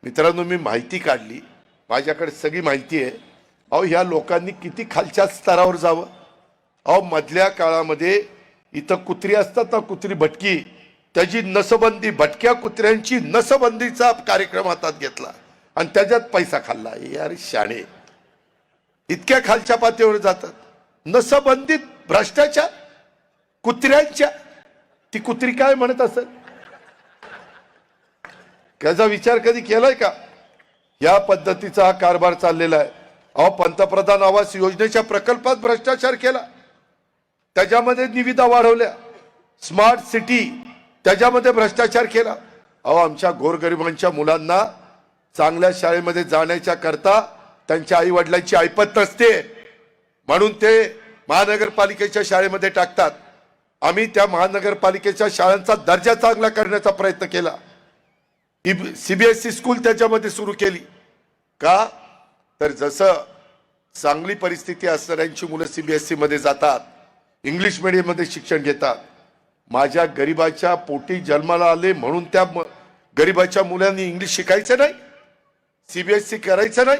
मित्रांनो, मी माहिती काढली, माझ्याकडे सगळी माहिती आहे। अहो, ह्या लोकांनी किती खालच्या स्तरावर जावं। अहो, मधल्या काळामध्ये इथं कुत्री असतात ना, कुत्री भटकी, त्याची नसबंदी, भटक्या कुत्र्यांची नसबंदीचा कार्यक्रम हातात घेतला आणि त्याच्यात पैसा खाल्ला। यार शाणे, इतक्या खालच्या पातळीवर जातात। नसबंदीत भ्रष्टाचार कुत्र्यांच्या, ती कुत्री काय म्हणत असेल, त्याचा विचार कधी केलाय का? या पद्धतीचा हा कारभार चाललेला आहे। अहो, पंतप्रधान आवास योजनेच्या प्रकल्पात भ्रष्टाचार केला, त्याच्यामध्ये निविदा वाढवल्या, स्मार्ट सिटी त्याच्यामध्ये भ्रष्टाचार केला। अहो, आमच्या गोरगरिबांच्या मुलांना चांगल्या शाळेमध्ये जाण्याच्या करता त्यांच्या आई वडिलांची ऐपत नसते, म्हणून ते महानगरपालिकेच्या शाळेमध्ये टाकतात। आम्ही त्या महानगरपालिकेच्या शाळांचा दर्जा चांगला करण्याचा प्रयत्न केला। सीबीएसई स्कूल त्याच्यामध्ये सुरू केली का? तर जसं चांगली परिस्थिती असणाऱ्यांची मुलं सीबीएसई मध्ये जातात, इंग्लिश मीडियम मध्ये शिक्षण घेतात। माझ्या गरीबाच्या पोटी जन्माला आले म्हणून त्या गरीबाच्या मुलांनी इंग्लिश शिकायचं नाही, सीबीएसई करायचं नाही।